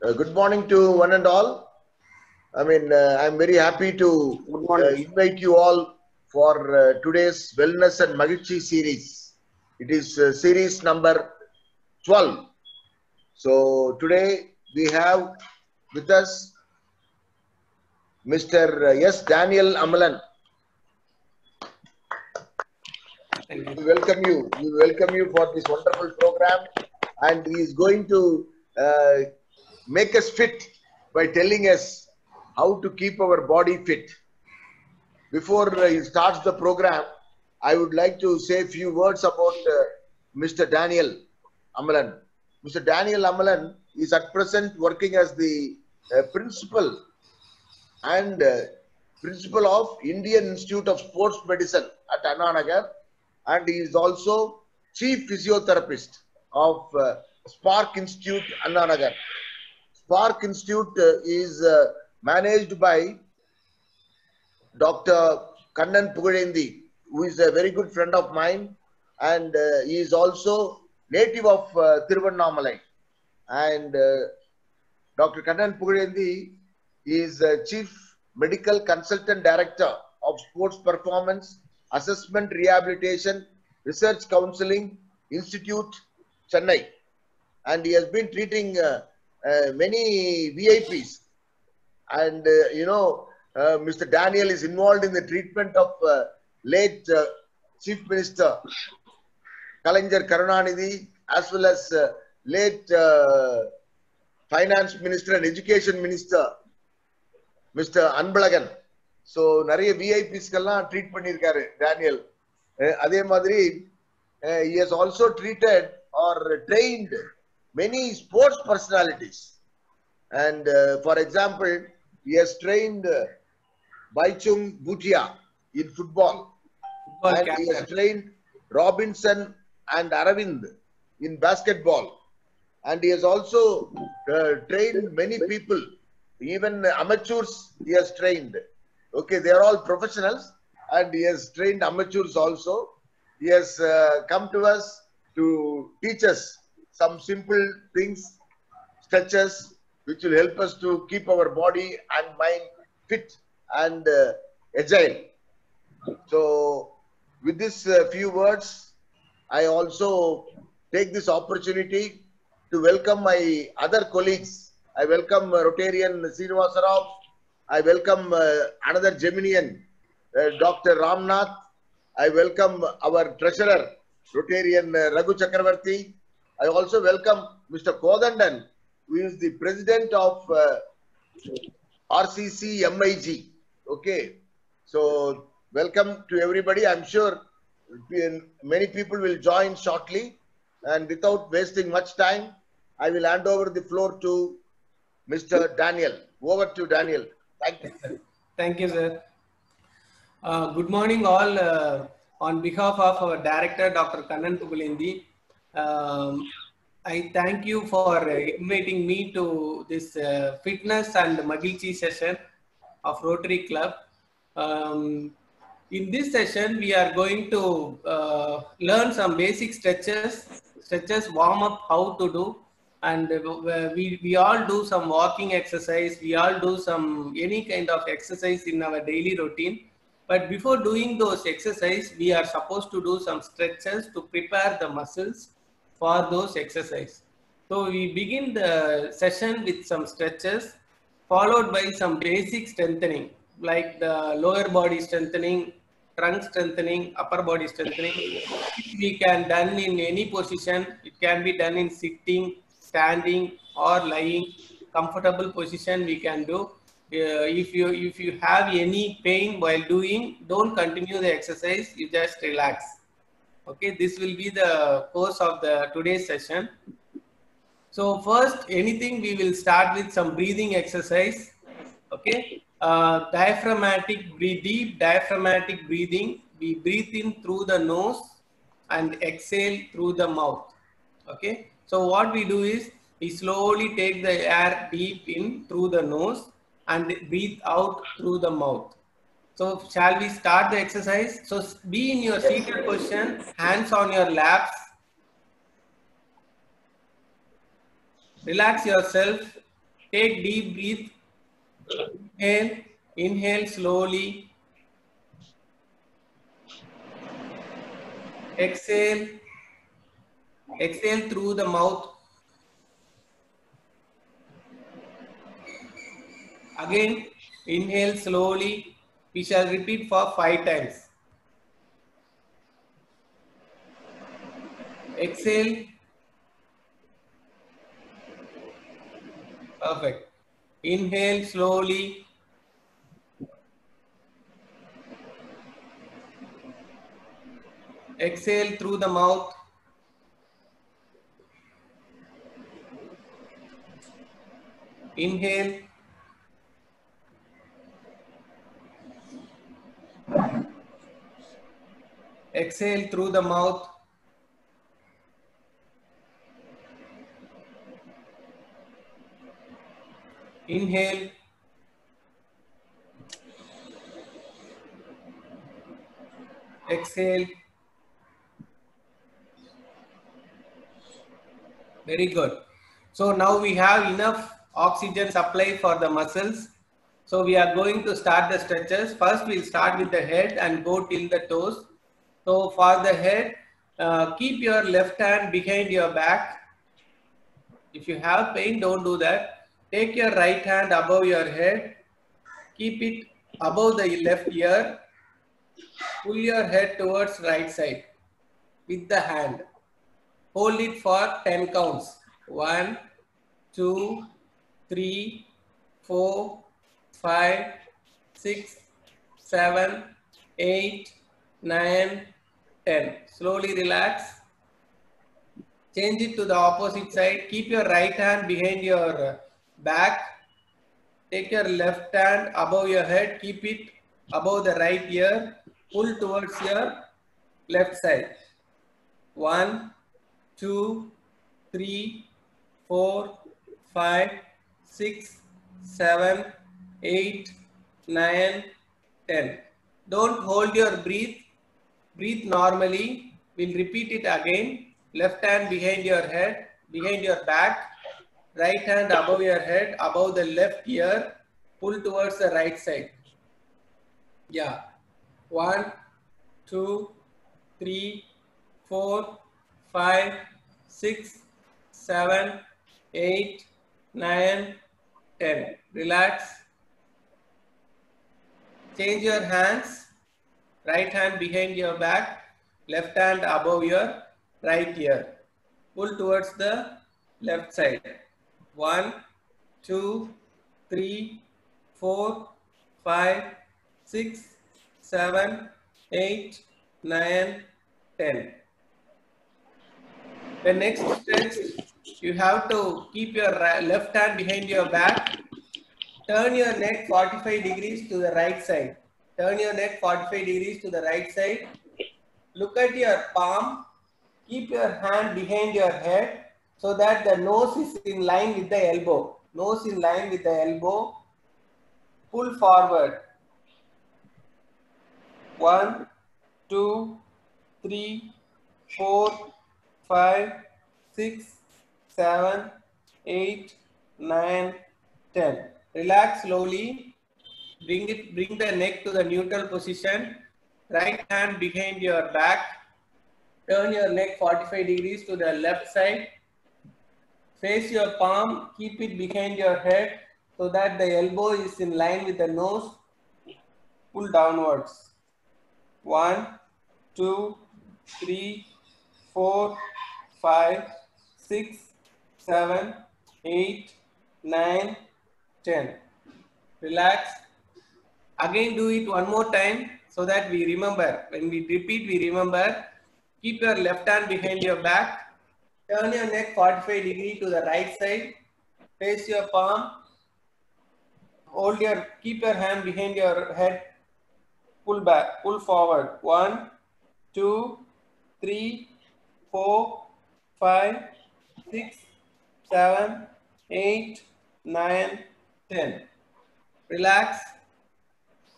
Good morning to one and all. I'm very happy to Good morning. invite you all for today's Wellness and Magichi series. It is series number 12. So today we have with us Mr. S. Daniel Amalan. Thank you. We welcome you. We welcome you for this wonderful program, and he is going to make us fit by telling us how to keep our body fit. Before he starts the program, I would like to say a few words about Mr. Daniel Amalan. Mr. Daniel Amalan is at present working as the principal and principal of Indian Institute of Sports Medicine at Anna Nagar, and he is also chief physiotherapist of Spark Institute, Anna Nagar. Spark Institute is managed by Dr. Kannan Pugadendi, who is a very good friend of mine, and he is also native of Tiruvannamalai. And Dr. Kannan Pugadendi is Chief Medical Consultant Director of Sports Performance, Assessment Rehabilitation, Research Counseling Institute, Chennai. And he has been treating many VIPs. And Mr. Daniel is involved in the treatment of late Chief Minister Kalaignar Karunanidhi, as well as late Finance Minister and Education Minister Mr. Anbalagan. So நிறைய விஐபிஸ்கெல்லாம் treat பண்ணியிருக்காரு Daniel. அதே மாதிரி he has also treated or trained many sports personalities. And for example, he has trained Baichung Bhutia in football. And he has trained Robinson and Aravind in basketball. And he has also trained many people, even amateurs he has trained. Okay, they are all professionals, and he has trained amateurs also. He has come to us to teach us some simple things, stretches, which will help us to keep our body and mind fit and agile. So, with this few words, I also take this opportunity to welcome my other colleagues. I welcome Rotarian Srinivasa Rao. I welcome another Geminian, Dr. Ramnath. I welcome our treasurer, Rotarian Raghu Chakravarti. I also welcome Mr. Kodandan, who is the president of RCC MIG. Okay, so welcome to everybody. I'm sure many people will join shortly, and without wasting much time, I will hand over the floor to Mr. Daniel. Over to Daniel. Thank you. Thank you, sir. Good morning, all. On behalf of our director, Dr. Kannan Pugadendi, I thank you for inviting me to this fitness and Magilchi session of Rotary Club. In this session, we are going to learn some basic stretches, warm up, how to do. And we all do some walking exercise. We all do some any kind of exercise in our daily routine. But before doing those exercise, we are supposed to do some stretches to prepare the muscles for those exercise. So we begin the session with some stretches, followed by some basic strengthening, like the lower body strengthening, trunk strengthening, upper body strengthening. We can done in any position. It can be done in sitting, standing, or lying. Comfortable position we can do. If you have any pain while doing, don't continue the exercise. You just relax. Okay, this will be the course of the today's session. So first, anything we will start with some breathing exercise. Okay, diaphragmatic breathe, deep diaphragmatic breathing. We breathe in through the nose and exhale through the mouth. Okay, so what we do is we slowly take the air deep in through the nose and breathe out through the mouth. So shall we start the exercise? So be in your seated position, hands on your laps. Relax yourself Take deep breath. Inhale slowly. Exhale through the mouth. Again, inhale slowly. We shall repeat for 5 times. Exhale. Perfect. Inhale slowly. Exhale through the mouth. Inhale. Exhale through the mouth. Inhale. Exhale. Very good. So now we have enough oxygen supply for the muscles. So we are going to start the stretches. First we'll start with the head and go till the toes. So for the head, keep your left hand behind your back. If you have pain, don't do that. Take your right hand above your head. Keep it above the left ear. Pull your head towards right side with the hand. Hold it for 10 counts. 1, 2, 3, 4, 5, 6, 7, 8, 9, 10. Slowly relax. Change it to the opposite side. Keep your right hand behind your back. Take your left hand above your head. Keep it above the right ear. Pull towards your left side. 1, 2, 3, 4, 5, 6, 7, 8, 9, 10. Don't hold your breath. Breathe normally. We'll repeat it again. Left hand behind your head, behind your back. Right hand above your head, above the left ear. Pull towards the right side. Yeah. 1, 2, 3, 4, 5, 6, 7, 8, 9, 10. Relax. Change your hands. Right hand behind your back. Left hand above your right ear. Pull towards the left side. 1, 2, 3, 4, 5, 6, 7, 8, 9, 10. The next stretch, you have to keep your left hand behind your back. Turn your neck 45 degrees to the right side. Turn your neck 45 degrees to the right side. Look at your palm. Keep your hand behind your head so that the nose is in line with the elbow. Nose in line with the elbow. Pull forward. 1, 2, 3, 4, 5, 6, 7, 8, 9, 10. Relax slowly. Bring the neck to the neutral position. Right hand behind your back. Turn your neck 45 degrees to the left side. Face your palm. Keep it behind your head so that the elbow is in line with the nose. Pull downwards. 1, 2, 3, 4, 5, 6, 7, 8, 9, 10. Relax. Again do it one more time so that we remember. When we repeat, we remember. Keep your left hand behind your back. Turn your neck 45 degrees to the right side. Face your palm. Keep your hand behind your head. Pull back, pull forward. 1, 2, 3, 4, 5, 6, 7, 8, 9, 10. Relax.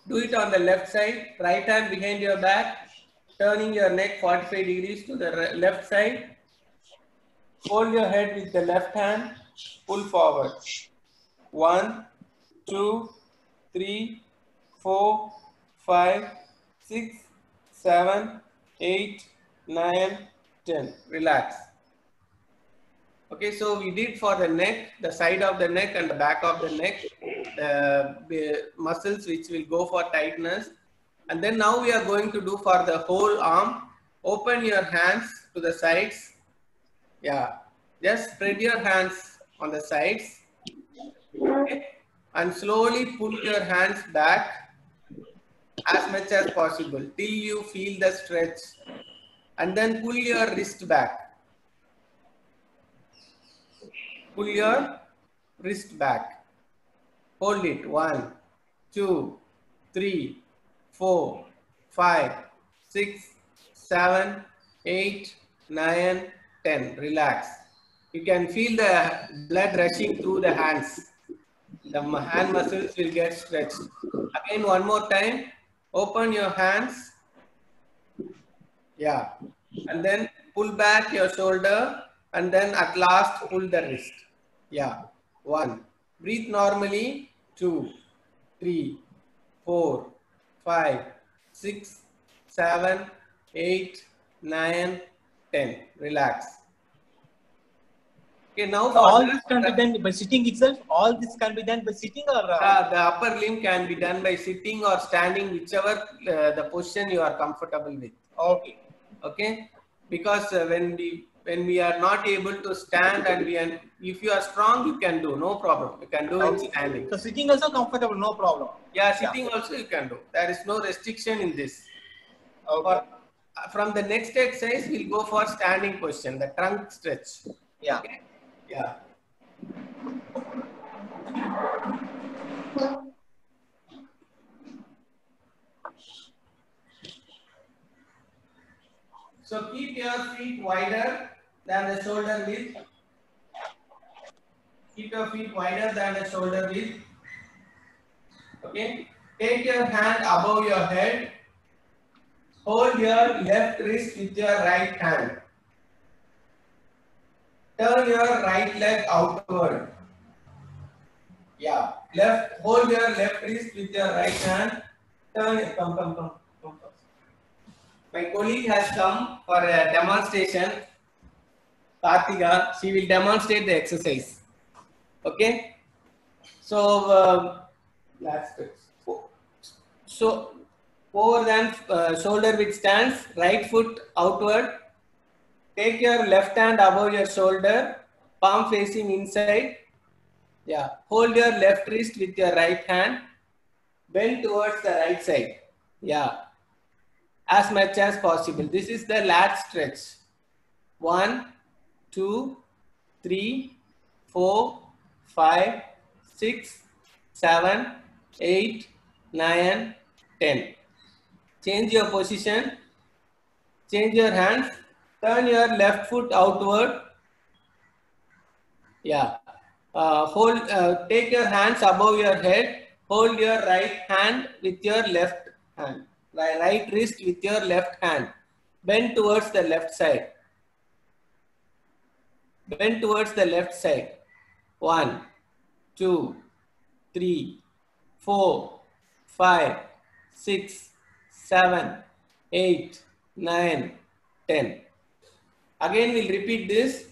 Do it on the left side. Right hand behind your back. Turning your neck 45 degrees to the left side. Hold your head with the left hand. Pull forward. 1, 2, 3, 4, 5, 6, 7, 8, 9, 10. Relax. Okay, so we did for the neck, the side of the neck and the back of the neck, the muscles which will go for tightness. And then now we are going to do for the whole arm. Open your hands to the sides. Yeah, just spread your hands on the sides. Okay. And slowly pull your hands back as much as possible till you feel the stretch. And then pull your wrist back. Pull your wrist back. Hold it. 1, 2, 3, 4, 5, 6, 7, 8, 9, 10. Relax. You can feel the blood rushing through the hands. The hand muscles will get stretched. Again, one more time. Open your hands. Yeah. And then pull back your shoulder. And then at last pull the wrist. Yeah. 1. Breathe normally. 2, 3, 4, 5, 6, 7, 8, 9, 10. Relax. Okay, now all this can be done by sitting itself. All this can be done by sitting, or the upper limb can be done by sitting or standing, whichever the position you are comfortable with. Okay. Okay, because when we are not able to stand and if you are strong, you can do, no problem. You can do it standing. So sitting also comfortable, no problem. Yeah, sitting also you can do. There is no restriction in this. Okay. From the next exercise, we'll go for standing position, the trunk stretch. Yeah. Okay? Yeah. So keep your feet wider than the shoulder width. Keep your feet wider than the shoulder width. Okay. Take your hand above your head. Hold your left wrist with your right hand. Turn your right leg outward. Yeah. Hold your left wrist with your right hand. Turn it. Come. My colleague has come for a demonstration. Kartika, she will demonstrate the exercise. Okay. So, last stretch. So, over than shoulder width stance, right foot outward. Take your left hand above your shoulder, palm facing inside. Yeah. Hold your left wrist with your right hand. Bend towards the right side. Yeah. As much as possible. This is the lat stretch. 1, 2, 3, 4, 5, 6, 7, 8, 9, 10. Change your position. Change your hands. Turn your left foot outward. Yeah. Take your hands above your head. Hold your right hand with your left hand. Right wrist with your left hand. Bend towards the left side. Bend towards the left side. 1, 2, 3, 4, 5, 6, 7, 8, 9, 10. Again, we'll repeat this.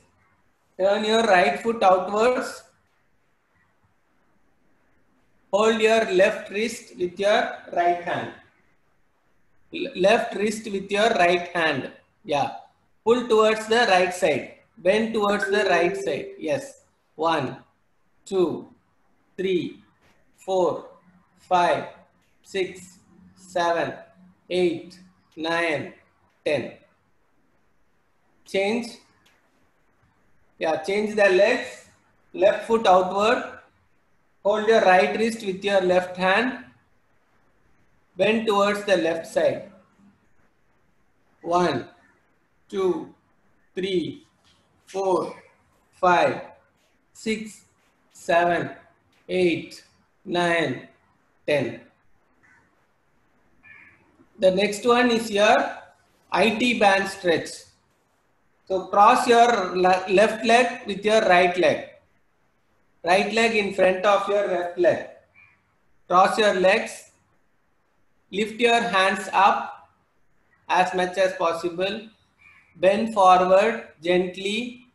Turn your right foot outwards. Hold your left wrist with your right hand. Left wrist with your right hand. Yeah. Pull towards the right side. Bend towards the right side. Yes. 1, 2, 3, 4, 5, 6, 7, 8, 9, 10. Change. Yeah, change the legs. Left foot outward. Hold your right wrist with your left hand. Bend towards the left side. 1, 2, 3, 4, 5, 6, 7, 8, 9, 10. The next one is your IT band stretch. So cross your left leg with your right leg. Right leg in front of your left leg. Cross your legs. Lift your hands up as much as possible. Bend forward gently.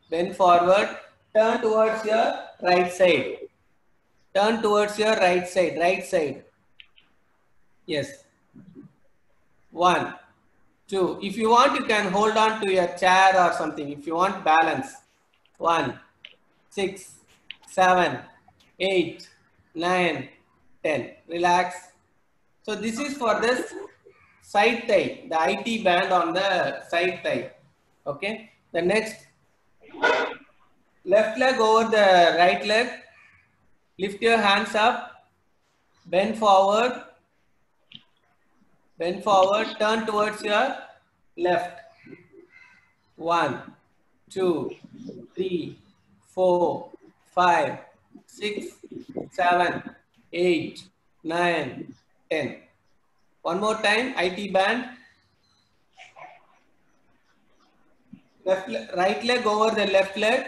Bend forward. Turn towards your right side. Turn towards your right side. Right side. Yes. 1, 2. If you want, you can hold on to your chair or something. If you want balance. 1, 6, 7, 8, 9, 10. Relax. So this is for this side thigh, the IT band on the side thigh. Okay. The next, left leg over the right leg. Lift your hands up. Bend forward. Bend forward. Turn towards your left. 1, 2, 3, 4, 5, 6, 7, 8, 9, 10. One more time, IT band. Right leg over the left leg.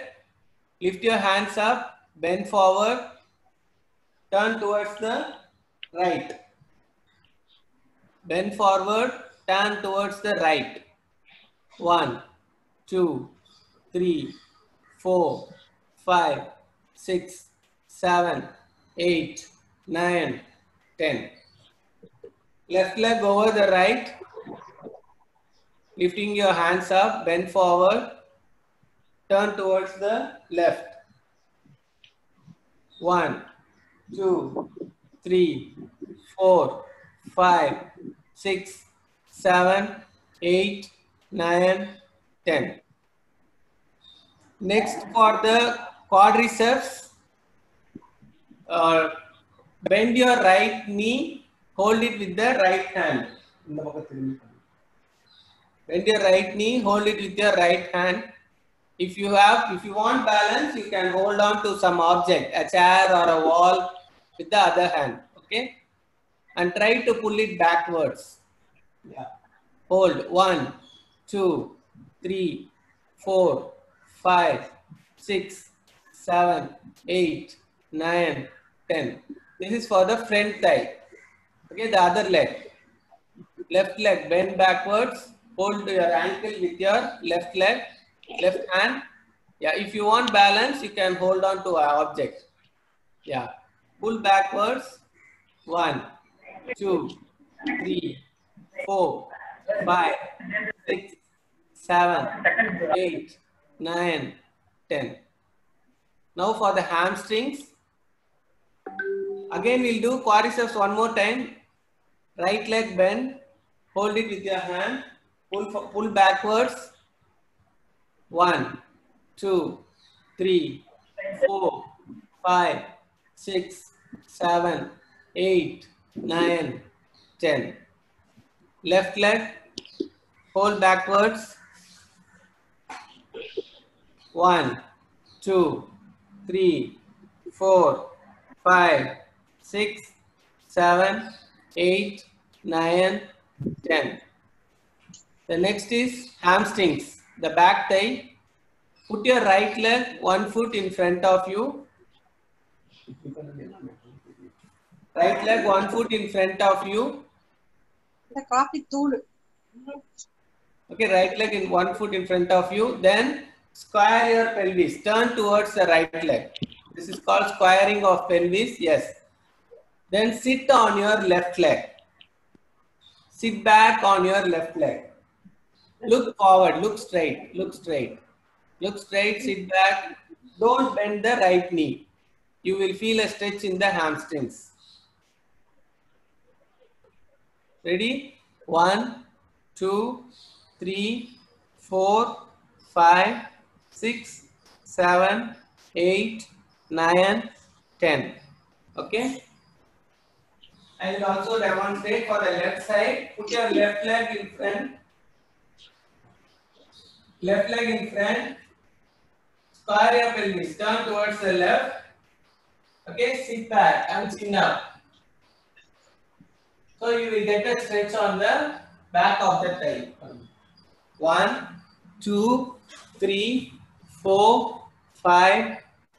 Lift your hands up, bend forward, turn towards the right. Bend forward, turn towards the right. 1, 2, 3, 4, 5, 6, 7, 8, 9, 10. Left leg over the right. Lifting your hands up, bend forward, turn towards the left. 1, 2, 3, 4, 5, 6, 7, 8, 9, 10. Next, for the quadriceps, bend your right knee, hold it with the right hand. Bend your right knee, hold it with your right hand. If you want balance, you can hold on to some object, a chair or a wall with the other hand. Okay. And try to pull it backwards. Yeah. Hold 1, 2, 3, 4, 5, 6, 7, 8, 9, 10. This is for the front thigh. Okay, the other leg. Left leg, bend backwards. Hold your ankle with your left leg, left hand. Yeah, if you want balance, you can hold on to an object. Yeah. Pull backwards. 1, 2, 3, 4, 5, 6, 7, 8, 9, 10. Now for the hamstrings. Again, we'll do quadriceps one more time. Right leg bend. Hold it with your hand. Pull backwards. 1, 2, 3, 4, 5, 6, 7, 8, 9, 10. Left leg, hold backwards. 1, 2, 3, 4, 5, 6, 7, 8, 9, 10. The next is hamstrings, the back thigh. Put your right leg 1 foot in front of you. Right leg 1 foot in front of you. Okay, right leg in 1 foot in front of you. Then square your pelvis. Turn towards the right leg. This is called squaring of pelvis. Yes. Then sit on your left leg. Sit back on your left leg. Look forward. Look straight. Look straight. Look straight. Sit back. Don't bend the right knee. You will feel a stretch in the hamstrings. Ready? 1, 2, 3, 4, 5, 6, 7, 8, 9, 10. Okay. I will also demonstrate for the left side. Put your left leg in front. Left leg in front. Square your pelvis. Turn towards the left. Okay. Sit back and chin up. So you will get a stretch on the back of the thigh. 1, 2, 3, 4, 5,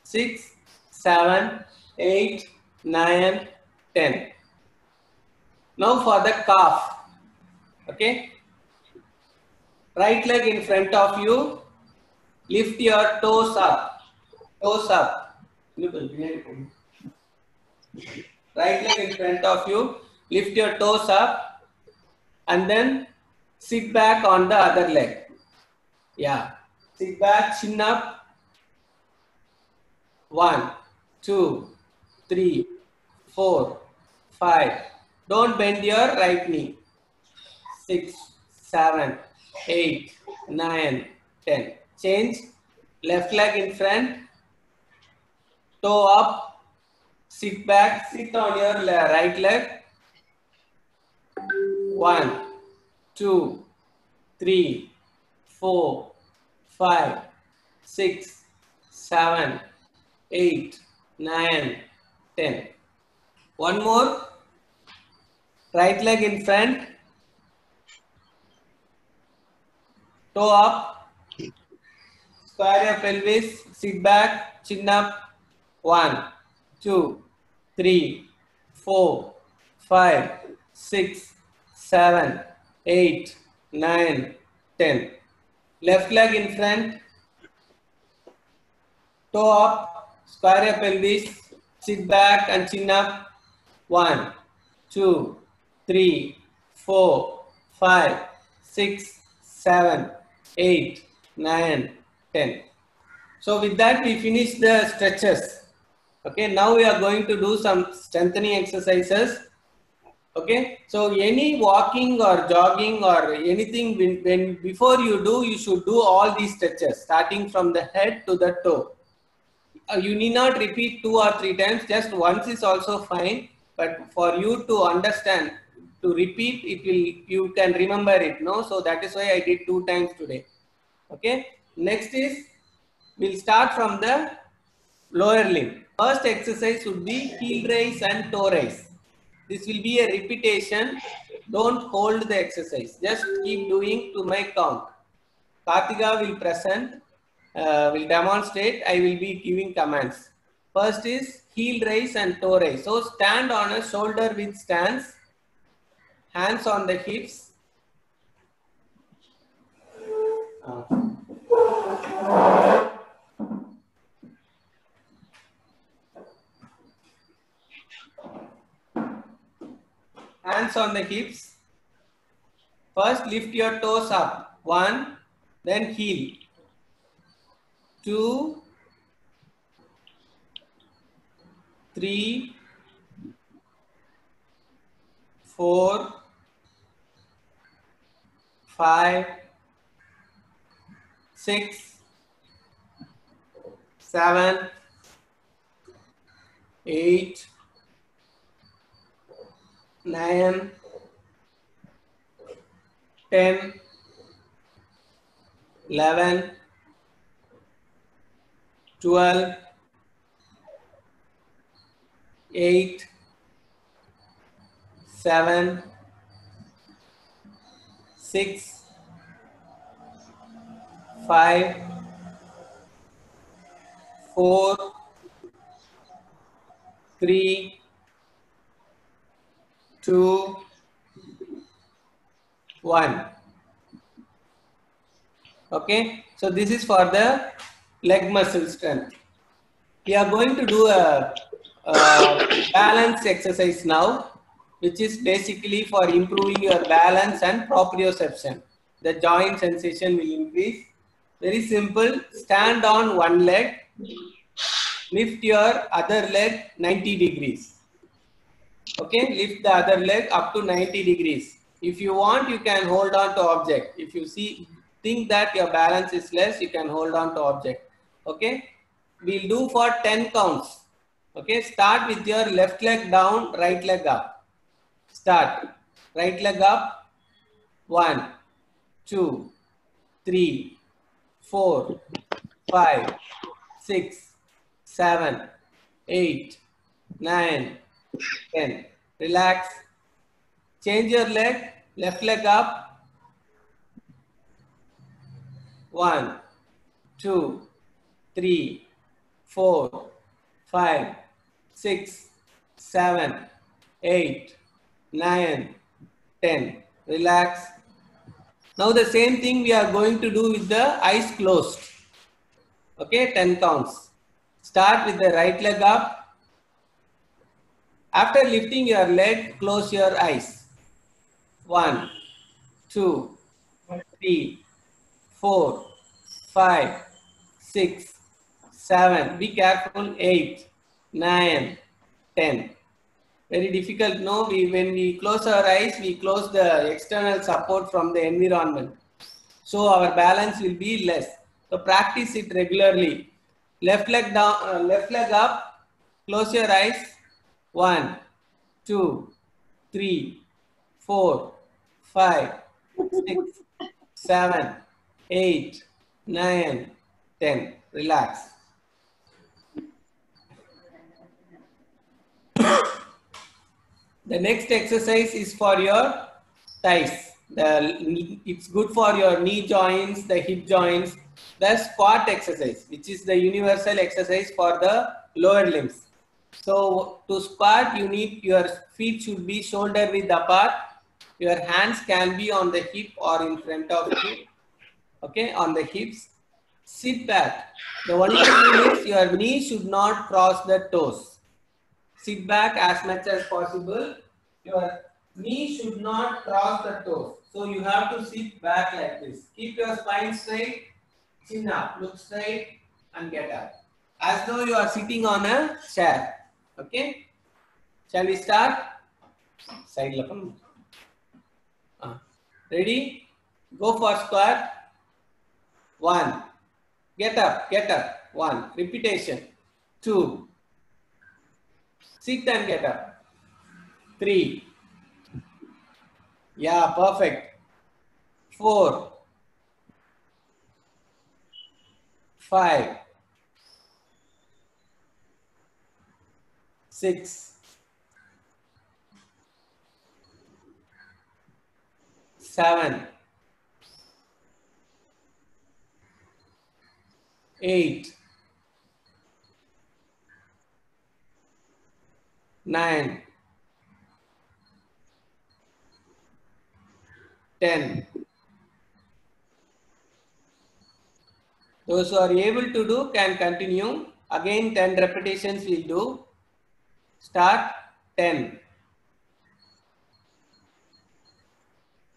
6, 7, 8, 9, 10. Now for the calf. Okay. Right leg in front of you. Lift your toes up. Toes up. Right leg in front of you. Lift your toes up. And then sit back on the other leg. Yeah. Sit back, chin up. 1, 2, 3, 4, 5. Don't bend your right knee. 6, 7, 8, 9, 10. Change. Left leg in front. Toe up. Sit back. Sit on your right leg. 1, 2, 3, 4, 5, 6, 7, 8, 9, 10. One more. Right leg in front. Toe up. Square your pelvis. Sit back. Chin up. 1, 2, 3, 4, 5, 6, 7, 8, 9, 10. Left leg in front. Toe up. Square your pelvis. Sit back and chin up. 1, 2, 3, 4, 5, 6, 7, 8, 9, 10. So with that we finish the stretches. Okay, now we are going to do some strengthening exercises. Okay, so any walking or jogging or anything when before you do, you should do all these stretches starting from the head to the toe. You need not repeat 2 or 3 times, just once is also fine. But for you to understand, to repeat, it will, you can remember it, no? So that is why I did 2 times today. Okay. Next is, we'll start from the lower limb. First exercise would be heel raise and toe raise. This will be a repetition. Don't hold the exercise. Just keep doing to my count. Kartika will present, will demonstrate. I will be giving commands. First is heel raise and toe raise. So stand on a shoulder width stance. Hands on the hips. Hands on the hips. First lift your toes up. 1, then heel. 2, 3, 4, 5, 6, 7, 8, 9, 10, 11, 12, 8, 7, 6, 5, 4, 3, 2, 1. Okay, so this is for the leg muscle strength. We are going to do a balance exercise now, which is basically for improving your balance and proprioception. The joint sensation will increase. Very simple. Stand on one leg. Lift your other leg 90 degrees. Okay, lift the other leg up to 90 degrees. If you want, you can hold on to object. If you think that your balance is less, you can hold on to object. Okay, we'll do for 10 counts. Okay, start with your left leg down, right leg up. Start. Right leg up. 1, 2, 3, 4, 5, 6, 7, 8, 9, 10. Relax. Change your leg. Left leg up. 1, 2, 3, 4, 5, 6, 7, 8, 9, 10. Relax. Now the same thing we are going to do with the eyes closed. Okay, 10 counts. Start with the right leg up. After lifting your leg, close your eyes. 1, 2, 3, 4, 5, 6, 7. Be careful. 8, 9, 10. Very difficult. No, when we close our eyes, we close the external support from the environment. So our balance will be less. So practice it regularly. Left leg down, left leg up. Close your eyes. 1, 2, 3, 4, 5, 6, 7, 8, 9, 10. Relax. The next exercise is for your thighs. It's good for your knee joints, the hip joints. The squat exercise, which is the universal exercise for the lower limbs. So to squat, you need your feet should be shoulder width apart. Your hands can be on the hip or in front of you. Okay, on the hips. Sit back. The only thing is your knee should not cross the toes. Sit back as much as possible. Your knee should not cross the toes. So you have to sit back like this. Keep your spine straight, chin up, look straight and get up. As though you are sitting on a chair. Okay? Shall we start? Side lapam. Ready? Go for squat. 1. Get up, get up. 1. Repetition. 2. Sit and get up. 3. Yeah, perfect. 4. 5. 6. 7. 8. 9. 10. Those who are able to do can continue. Again 10 repetitions we'll do. Start. 10.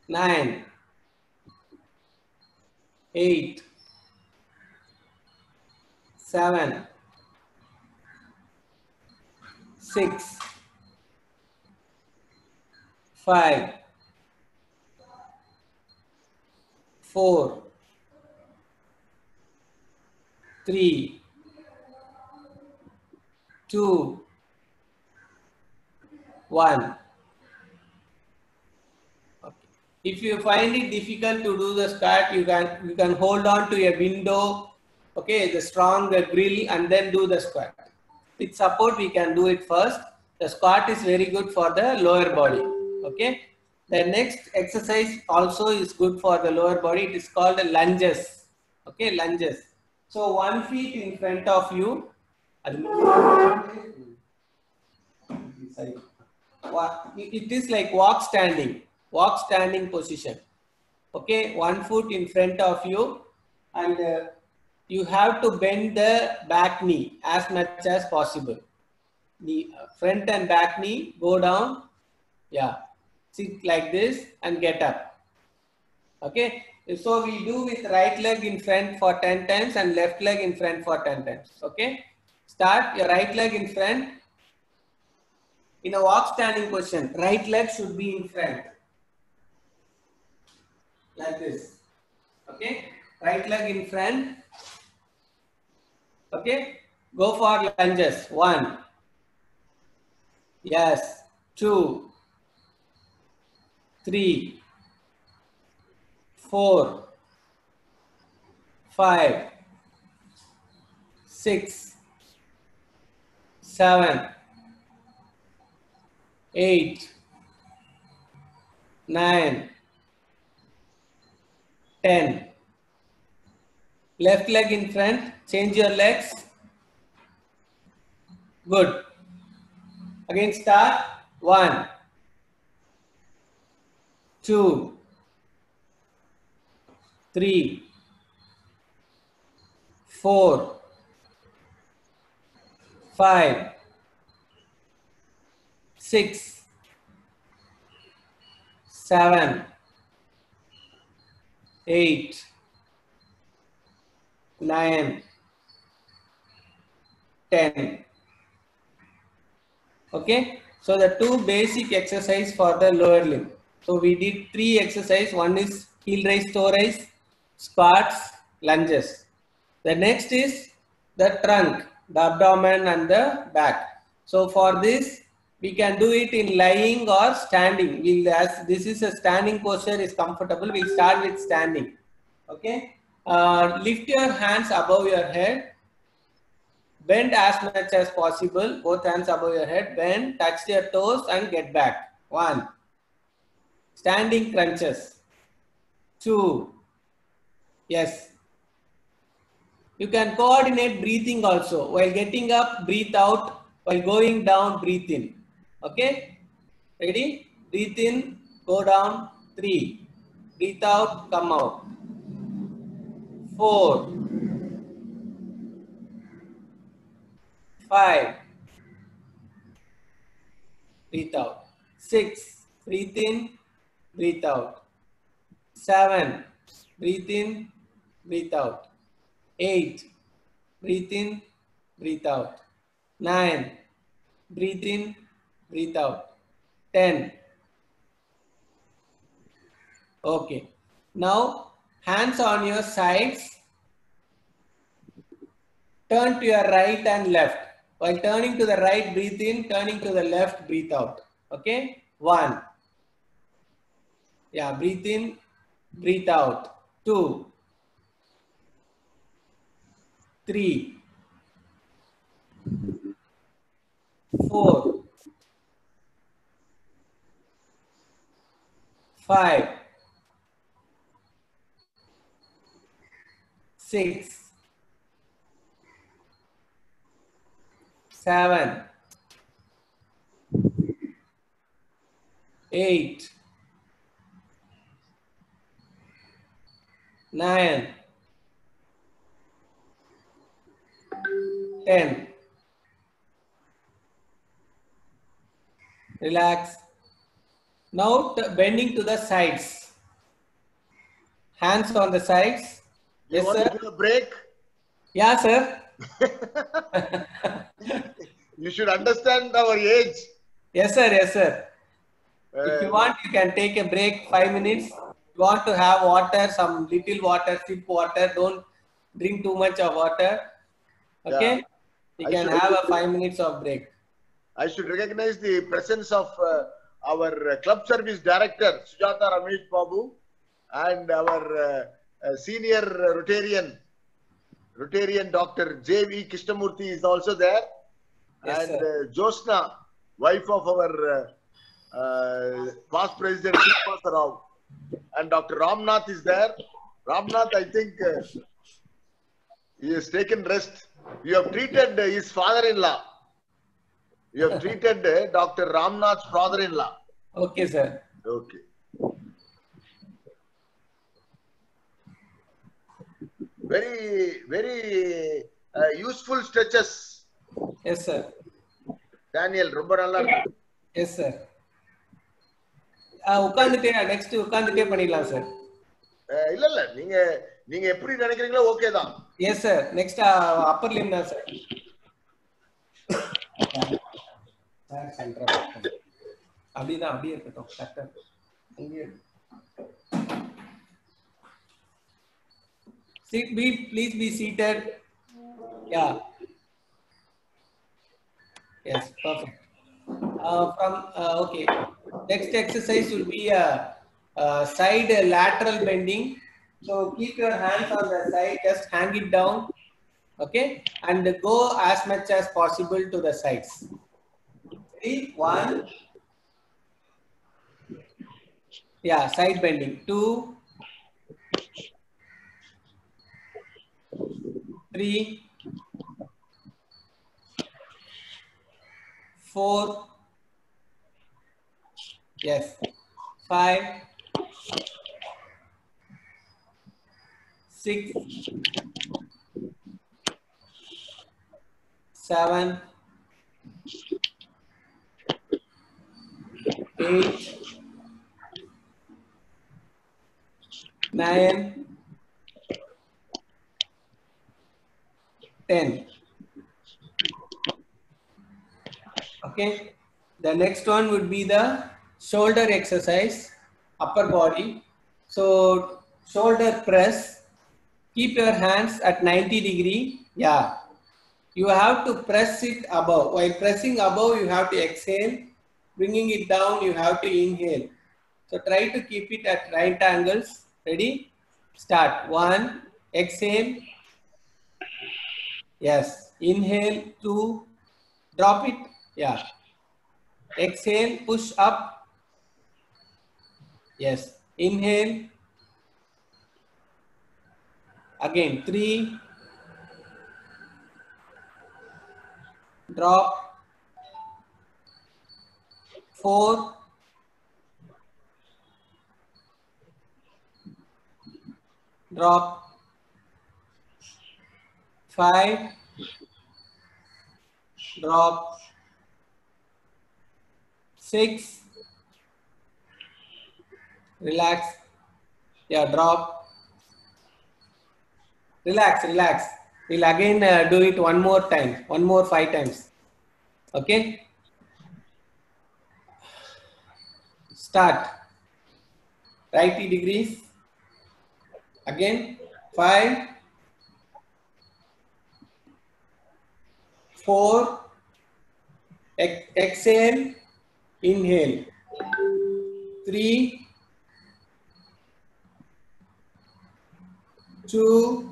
9. 8. 7. 6. 5. 4. 3. 2. 1. Okay. If you find it difficult to do the squat, you can hold on to a window, okay, the strong grill, and then do the squat. With support, we can do it first. The squat is very good for the lower body. Okay. The next exercise also is good for the lower body. It is called lunges. Okay, lunges. So 1 feet in front of you. It is like walk standing position. Okay, 1 foot in front of you, and you have to bend the back knee as much as possible. The front and back knee go down. Yeah, sit like this and get up. Okay, so we do with right leg in front for 10 times and left leg in front for 10 times. Okay, start your right leg in front. In a walk standing position, right leg should be in front. Like this. Okay, right leg in front. Okay, go for lunges. 1. Yes. 2. 3. 4. 5. 6. 7. 8. 9. 10. Left leg in front. Change your legs. Good. Again start. 1, 2, 3, 4, 5, 6, 7, 8, 9, 10. Okay. So the two basic exercise for the lower limb. So we did 3 exercise. One is heel raise, toe raise, squats, lunges. The next is the trunk, the abdomen and the back. So for this, we can do it in lying or standing. As this is a standing posture is comfortable, we'll start with standing. Okay. Lift your hands above your head. Bend as much as possible, both hands above your head. Bend, touch your toes and get back. 1. Standing crunches. 2. Yes. You can coordinate breathing also. While getting up, breathe out. While going down, breathe in. Okay? Ready? Breathe in, go down. 3. Breathe out, come out. 4. 5. Breathe out. 6. Breathe in, breathe out. 7. Breathe in, breathe out. 8. Breathe in, breathe out. 9. Breathe in, breathe out. 10. Okay. Now, hands on your sides. Turn to your right and left. While turning to the right, breathe in. Turning to the left, breathe out. Okay? 1. Yeah, breathe in, breathe out. 2. 3. 4. 5. 6. 7. 8. 9. 10. Relax. Now bending to the sides. Hands on the sides. Do you Yes, want sir. to give a break? Yeah, sir. You should understand our age. Yes, sir. Yes, sir. If you want, you can take a break 5 minutes. If you want to have water, some little water, sip water. Don't drink too much of water. Okay? Yeah. You I can should- have a 5 minutes of break. I should recognize the presence of our club service director, Sujata Ramesh Babu, and our senior Rotarian Dr. J.V. Krishnamurthy is also there. Yes, and sir. Josna, wife of our past president, Srinivasa Rao. And Dr. Ramnath is there. Ramnath, I think he has taken rest. You have treated his father-in-law. You have treated Dr. Ramnath's father-in-law. Okay, sir. Okay. Very, very useful stretches. Yes, sir. Daniel, ரொம்ப நல்லா இருக்கு. Yes, sir. உட்காந்துட்டே next உட்காந்துட்டே பண்ணிடலாம் sir. இல்ல இல்ல நீங்க நீங்க எப்படி நினைக்கிறீங்களோ ஓகே தான். Yes sir. Next Appar Lim தான் சார். அப்படிதான் அப்படியே இருக்கட்டும். கரெக்டா அங்கேயே sit be please be seated. Yeah. Yes, perfect. Okay. Next exercise will be a side lateral bending. So keep your hands on the side, just hang it down, okay, and go as much as possible to the sides. 3, 1. Yeah, side bending. 2, 3, 4, yes, 5, 6, 7, 8, 9, 10. Okay. The next one would be the shoulder exercise, upper body. So shoulder press. Keep your hands at 90 degree. Yeah. You have to press it above. While pressing above, you have to exhale. Bringing it down, you have to inhale. So try to keep it at right angles. Ready? Start. 1. Exhale. Yes. Inhale. 2. Drop it. Yeah. Exhale. Push up. Yes. Inhale. Again. 3. Drop. 4. Drop. 5. Drop. 6. Relax. Yeah, drop. Relax, relax. We'll again do it one more time. One more 5 times. Okay. Start. 90 degrees. Again. 5. 4. Exhale. Inhale. 3. 2.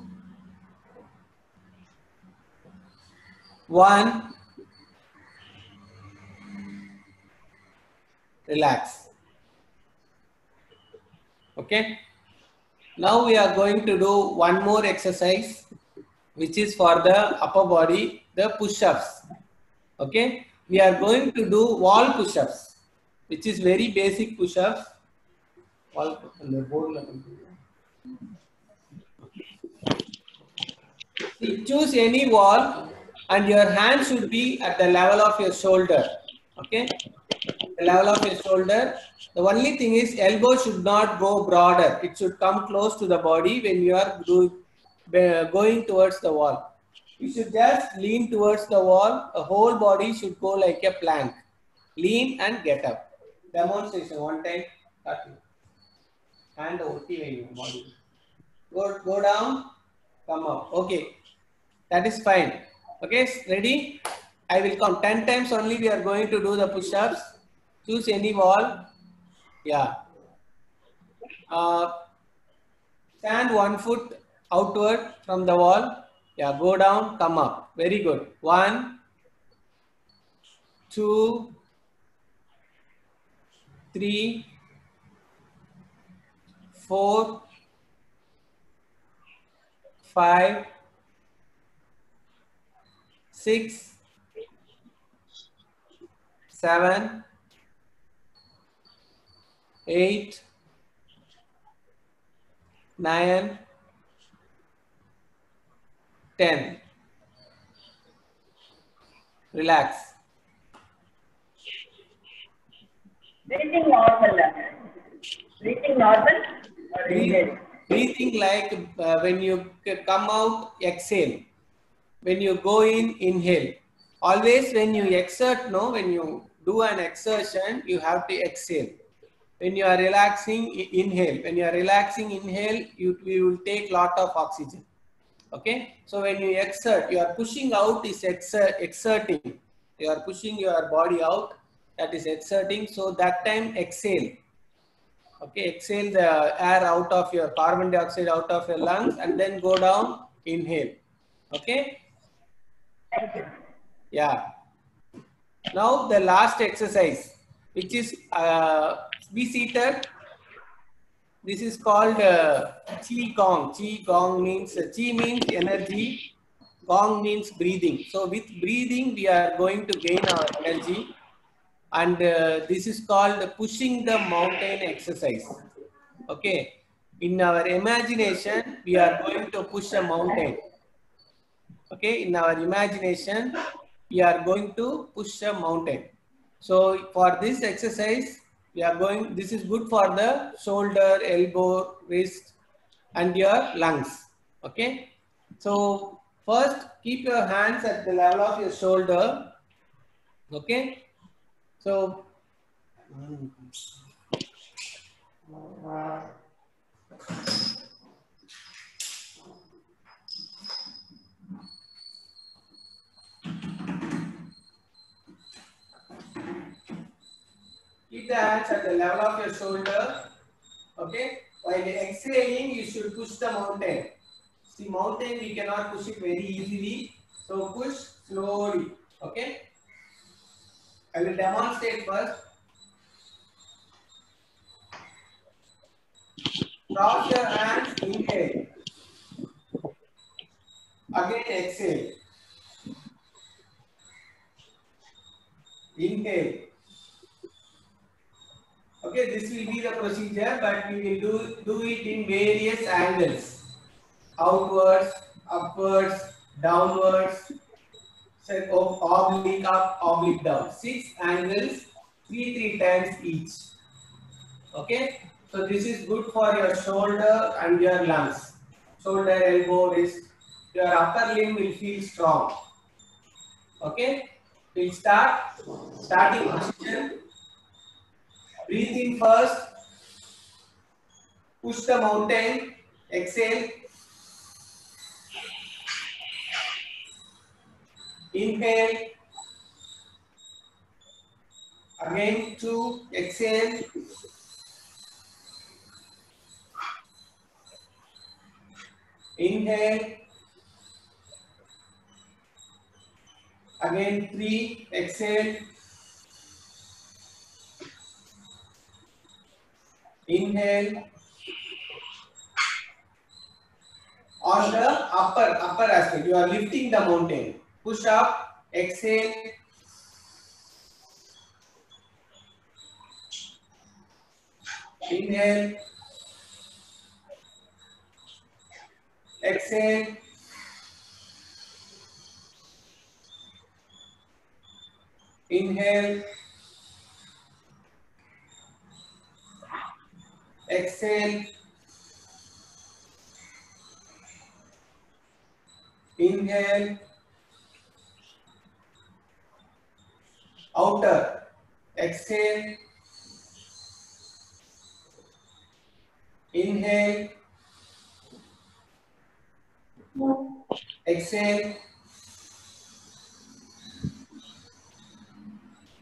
1. Relax. Okay. Now we are going to do one more exercise, which is for the upper body, the push-ups. Okay. We are going to do wall push-ups, which is very basic push-ups. Choose any wall and your hand should be at the level of your shoulder. Okay. The level of your shoulder. The only thing is elbow should not go broader. It should come close to the body when you are going towards the wall. You should just lean towards the wall. The whole body should go like a plank. Lean and get up. Demonstration one time. Hand over body. Go down, come up. Okay. That is fine. Okay, ready? I will count 10 times only. We are going to do the push-ups. Choose any wall. Yeah. Stand 1 foot outward from the wall. Yeah, go down, come up. Very good. 1, 2, 3, 4, 5, 6, 7, 8, 9, 10. Relax. Breathing normal. Breathing normal. Breathing like when you come out, exhale. When you go in, inhale. Always when you exert, when you do an exertion, you have to exhale. When you are relaxing, inhale. When you are relaxing, inhale, you will take lot of oxygen. Okay. So when you exert, you are pushing out is exerting. You are pushing your body out. That is exerting. So that time exhale. Okay. Exhale the air out of your carbon dioxide out of your lungs and then go down, inhale. Okay. Thank you. Yeah. Now the last exercise, which is be seated. This is called Qi Gong. Qi Gong means Qi means energy. Gong means breathing. So with breathing, we are going to gain our energy. And this is called pushing the mountain exercise. Okay. In our imagination, we are going to push a mountain. Okay. In our imagination, we are going to push a mountain. So for this exercise, we are going, this is good for the shoulder, elbow, wrist, and your lungs. Okay. So first, keep your hands at the level of your shoulder. Okay. So keep the hands at the level of your shoulder. Okay. While exhaling, you should push the mountain. See, mountain we cannot push it very easily. So push slowly. Okay. I will demonstrate first. Cross your hands, inhale. Again exhale. Inhale. Okay, this will be the procedure, but we will do it in various angles. Outwards, upwards, downwards, oblique up, oblique down. 6 angles, 3 times each. Okay, so this is good for your shoulder and your lungs. Shoulder, elbow, wrist. Your upper limb will feel strong. Okay, we'll start. Starting position. Breathe in first. Push the mountain. Exhale. Inhale. Again 2. Exhale. Inhale. Again 3. Exhale. Inhale. On the upper aspect, you are lifting the mountain. Push up. Exhale. Inhale. Exhale. Inhale. Exhale. Inhale. Outer. Exhale. Inhale. Exhale.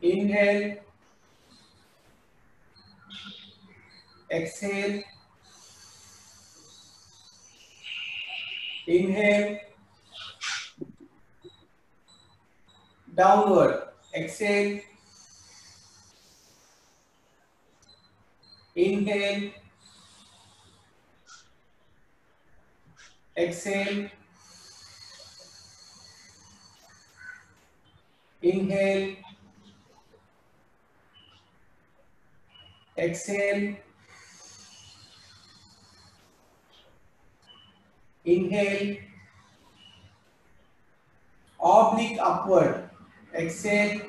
Inhale. Exhale. Inhale. Downward. Exhale. Inhale. Exhale. Inhale. Exhale. Inhale. Oblique upward. Exhale.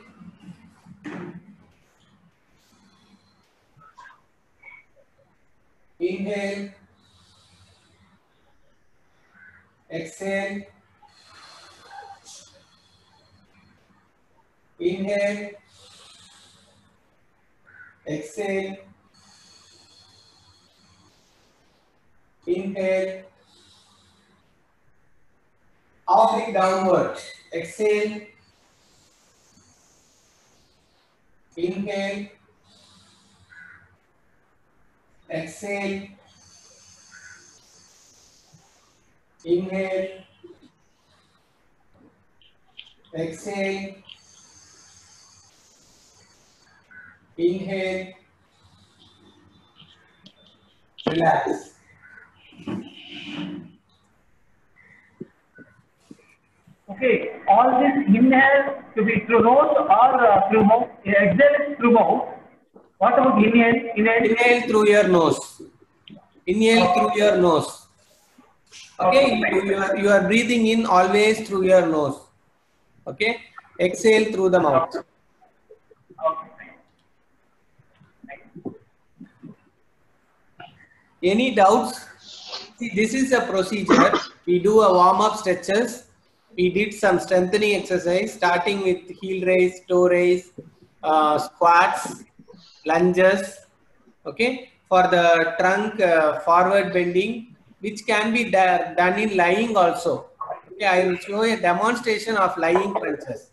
Inhale. Exhale. Inhale. Exhale. Inhale. Oblique downward. Exhale. Inhale. Exhale. Inhale. Exhale. Inhale. Relax. Okay, all this inhale to be through nose or through mouth. Exhale through mouth. What about inhale? Inhale through your nose. Inhale through your nose. Okay, you are breathing in always through your nose. Okay, exhale through the mouth. Any doubts? See, this is a procedure. We do a warm-up stretches. We did some strengthening exercise, starting with heel raise, toe raise, squats, lunges. Okay, for the trunk forward bending, which can be done in lying also. Okay, I will show a demonstration of lying crunches.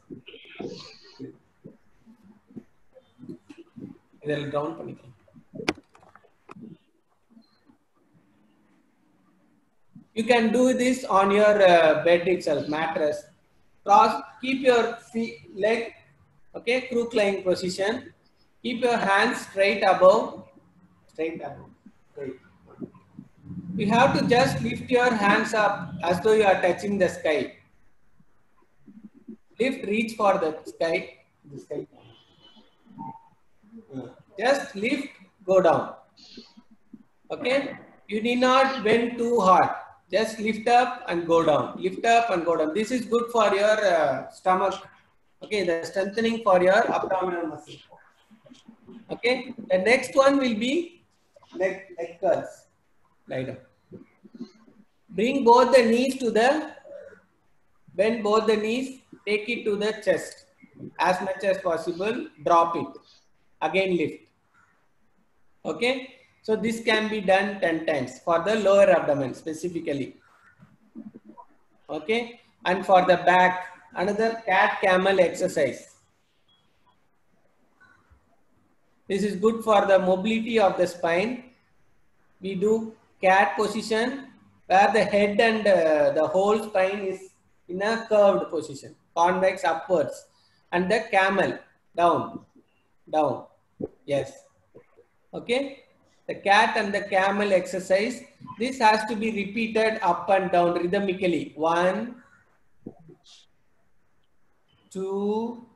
Idhil down பண்ணிக்கலாம். You can do this on your bed itself, mattress. Keep your leg, okay, crook lying position. Keep your hands straight above. Straight. You have to just lift your hands up as though you are touching the sky. Lift, reach for the sky. Just lift, go down. Okay? You need not bend too hard. Just lift up and go down. Lift up and go down. This is good for your stomach. Okay, the strengthening for your abdominal muscle. Okay, the next one will be leg curls. Lie down. Bring both the knees to bend both the knees. Take it to the chest as much as possible. Drop it. Again lift. Okay. So this can be done 10 times for the lower abdomen specifically. Okay. And for the back, another cat camel exercise. This is good for the mobility of the spine. We do cat position where the head and the whole spine is in a curved position, convex upwards, and the camel down, down. Yes. Okay. The cat and the camel exercise, this has to be repeated up and down rhythmically. 1, 2.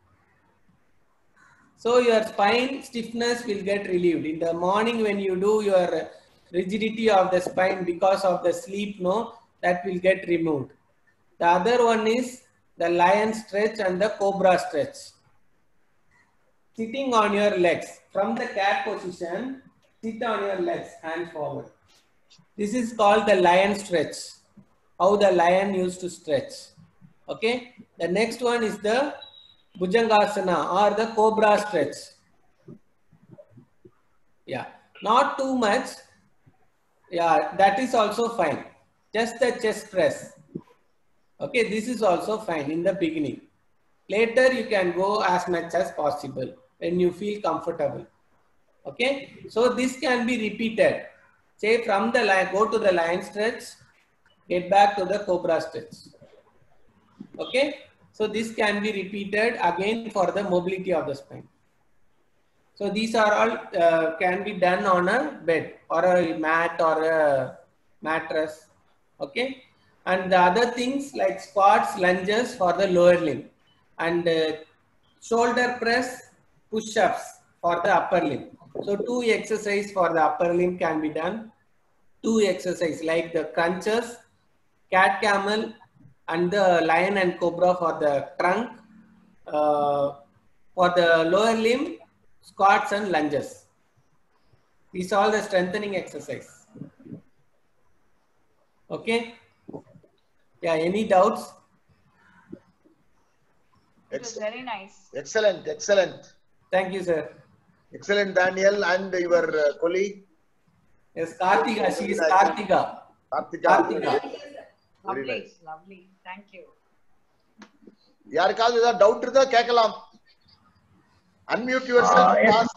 So your spine stiffness will get relieved. In the morning when you do your rigidity of the spine because of the sleep, no, that will get removed. The other one is the lion stretch and the cobra stretch. Sitting on your legs. From the cat position, sit on your legs, hands forward. This is called the lion stretch. How the lion used to stretch. Okay. The next one is the Bhujangasana or the cobra stretch. Yeah. Not too much. Yeah, that is also fine. Just the chest press. Okay. This is also fine in the beginning. Later you can go as much as possible when you feel comfortable. Okay, so this can be repeated. Say from the line, go to the lion stretch, get back to the cobra stretch. Okay, so this can be repeated again for the mobility of the spine. So these are all can be done on a bed or a mat or a mattress. Okay, and the other things like squats, lunges for the lower limb, and shoulder press, push-ups for the upper limb. So 2 exercises for the upper limb can be done. 2 exercises like the crunches, cat camel, and the lion and cobra for the trunk. For the lower limb, squats and lunges. These are all the strengthening exercise. Okay. Yeah. Any doubts? It was very nice. Excellent. Excellent. Thank you, sir. Excellent, Daniel, and your colleague. Yes, Kartika. She is Kartika. Kartika. Lovely, nice. lovely. Thank you. யாருக்காவது ஏதாவது doubt இருந்தா கேட்கலாம். Unmute yourself and ask.